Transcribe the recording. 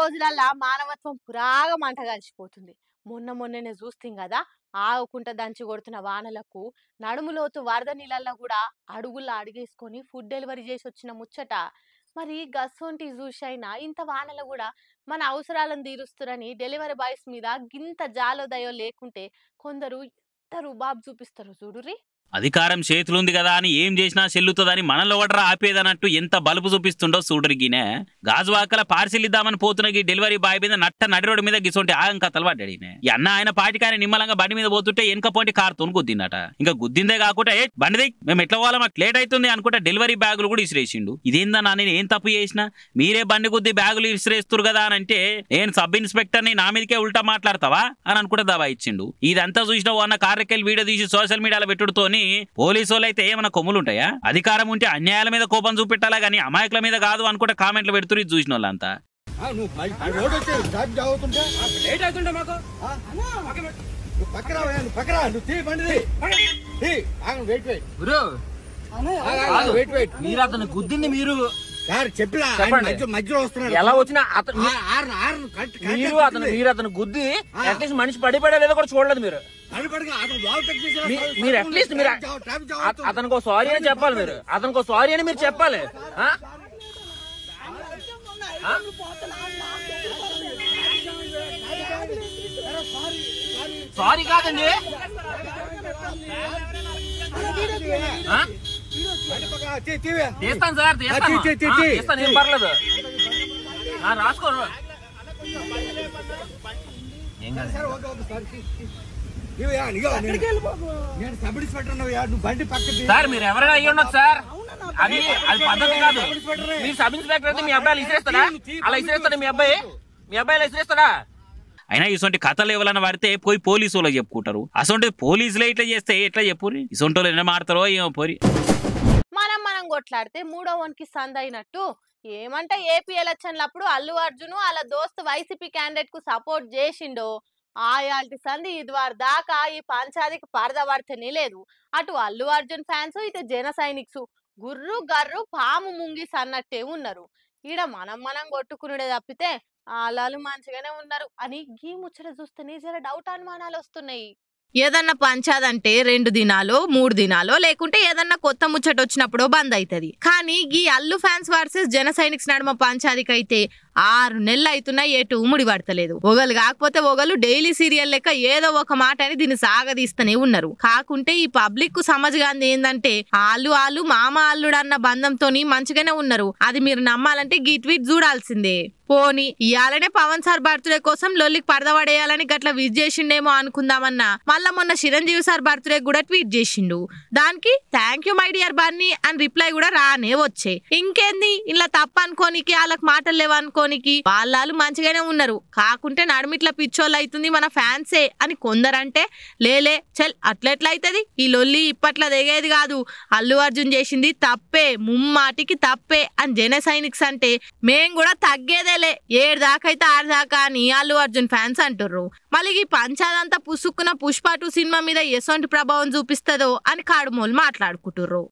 రోజులల్లా మానవత్వం పురాగా మంట కలిసిపోతుంది. మొన్ననే చూస్తాం కదా, ఆగుకుంట దంచి కొడుతున్న వానలకు నడుములోతు వరద నీళ్ళల్లో కూడా అడుగుల్లో అడిగేసుకొని ఫుడ్ డెలివరీ చేసి వచ్చిన ముచ్చట. మరి గసొంటి చూసైనా ఇంత వానలు కూడా మన అవసరాలను తీరుస్తురని డెలివరీ బాయ్స్ మీద గింత జాలోదయో లేకుంటే కొందరు ఇంత రుబాబు చూపిస్తారు చూడుర్రి. అధికారం చేతులుంది కదా అని ఏం చేసినా చెల్లుతుందని మనలో ఓడరా ఆపేదన్నట్టు ఎంత బలుపు చూపిస్తుండో చూడరిగినే. గాజువాకల పార్సిల్ ఇద్దామని పోతున్న ఈ డెలివరీ బాయ్ మీద నట్ట నడిరోడ్డు మీద గిసొంటి ఆగం కథలు పడ్డాడినే. ఈ అన్న ఆయన పాటికాయన నిమ్మలంగా బండి మీద పోతుంటే వెనక పోంటి కారుతోని గుద్దిందట. ఇంకా గుద్దిందే కాకుండా బండిది మేము ఎట్లా పోవాలా, మాకు లేట్ అవుతుంది అనుకుంటే డెలివరీ బ్యాగులు కూడా ఇసిరేసిండు. ఇదేందన్నా నేను ఏం తప్పు చేసినా, మీరే బండి గుద్ది బ్యాగులు ఇసిరేస్తురు కదా అని అంటే నేను సబ్ ఇన్స్పెక్టర్ ని నా మీదకే ఉల్టా మాట్లాడతావా అని అనుకుంటే దావా ఇచ్చిండు. ఇదంతా చూసిన అన్న కార్యకెళ్ళి వీడియో తీసి సోషల్ మీడియాలో పెట్టుడుతోని పోలీసు వాళ్ళు అయితే ఏమైనా కొమ్ములుంటాయా? అధికారం ఉంటే అన్యాయాల మీద కోపం చూపెట్టాలా గానీ అమాయకుల మీద కాదు అనుకుంటే కామెంట్లు పెడుతురు. ఇది చూసిన వాళ్ళంతా మీరు అతను గుద్దింది మీరు మధ్యలో వస్తున్నారు. ఎలా వచ్చినా మీరు అతను గుద్ది అట్లీస్ట్ మనిషి పడిపడేదో కూడా చూడలేదు మీరు. మీరు అట్లీస్ట్ మీరు అతనికి సారీ అని చెప్పాలి. మీరు అతనికి సారీ అని మీరు చెప్పాలి. సారీ కాదండి, తీస్తాను సార్, తీస్తాను, ఏం పర్లేదు, రాసుకోరు. సార్ మీరు ఎవరైనా అయ్యి ఉండదు సార్, అది పద్ధతి కాదు. మీరు సబ్ ఇన్స్పెక్టర్ అయితే మీ అబ్బాయిలు ఇసిరేస్తాడా? అలా ఇసిరేస్తాడా మీ అబ్బాయిలు ఇసిరేస్తాడా? అయినా ఇసొంటి కథలు ఎవరైనా పడితే పోయి పోలీసు వాళ్ళకి చెప్పుకుంటారు. అసొంటి పోలీసులే ఇట్లా చేస్తే ఎట్లా చెప్పుర్రి? ఇసొంటి వాళ్ళు ఎన్న మాడతారో ఏమో పోరి. మనం కొట్లాడితే మూడో వన్కి సంద అయినట్టు ఏమంటే ఏపీ ఎలక్షన్లప్పుడు అల్లు అర్జున్ వాళ్ళ దోస్తు వైసీపీ క్యాండిడేట్ కు సపోర్ట్ చేసిండో ఆయాల్టి సంధి ఇదివారు దాకా ఈ పంచాదికి పడదబడితేనే లేదు. అటు అల్లు అర్జున్ ఫ్యాన్స్, ఇటు జన సైనిక్స్ గుర్రు గర్రు పాము ముంగిస్ అన్నట్టే ఉన్నారు. ఈడ మనం కొట్టుకునుడే తప్పితే వాళ్ళు మంచిగానే ఉన్నారు అని గీ ముచ్చట చూస్తేనే జర డౌట్ అనుమానాలు వస్తున్నాయి. ఏదన్నా పంచాదంటే 2 దినాలో 3 దినాలో లేకుంటే ఏదన్నా కొత్త ముచ్చట వచ్చినప్పుడు బంద్ అవుతుంది. కానీ ఈ అల్లు ఫ్యాన్స్ వర్సెస్ జన సైనిక్స్ నడుమ పంచాదికైతే 6 నెలలు అవుతున్నా ఎటు ముడి పడతలేదు. ఒకళ్ళు కాకపోతే ఒకళ్ళు డైలీ సీరియల్ లెక్క ఏదో ఒక మాట అని దీన్ని సాగదీస్తూనే ఉన్నారు. కాకుంటే ఈ పబ్లిక్ కు సమజ్గాంది ఏందంటే ఆలు మామ అల్లుడు అన్న బంధంతోని మంచిగానే ఉన్నారు. అది మీరు నమ్మాలంటే గీ ట్వీట్ చూడాల్సిందే. పోని ఇయాలనే పవన్ సార్ బర్త్డే కోసం లొల్లికి పడదపడేయాలని గట్ల విజ్ చేసిండేమో అనుకుందామన్నా మళ్ళా మొన్న చిరంజీవి సార్ బర్త్డే కూడా ట్వీట్ చేసిండు. దానికి thank you my dear Bunny అని రిప్లై కూడా రానే వచ్చే. ఇంకేంది ఇలా తప్ప అనుకోనికి వాళ్ళకి మాటలు లేవు అనుకోనికి వాళ్ళు మంచిగానే ఉన్నారు. కాకుంటే నడుమిట్ల పిచ్చోళ్ళు అవుతుంది మన ఫ్యాన్సే అని కొందరంటే లేలే చల్ అట్లెట్లయితది, ఈ లొల్లి ఇప్పట్ల దిగేది కాదు, అల్లు అర్జున్ చేసింది తప్పే, ముమ్మాటికి తప్పే అని జన సైనిక్స్ అంటే మేం కూడా తగ్గేదే 7 దాకా అయితే 6 దాకా అని అల్లు అర్జున్ ఫ్యాన్స్ అంటుర్రు. మళ్ళీ ఈ పంచాదంతా పుసుక్కున పుష్ప 2 సినిమా మీద ఎసొంటి ప్రభావం చూపిస్తుందో అని కాడుమోలు మాట్లాడుకుంటుర్రు.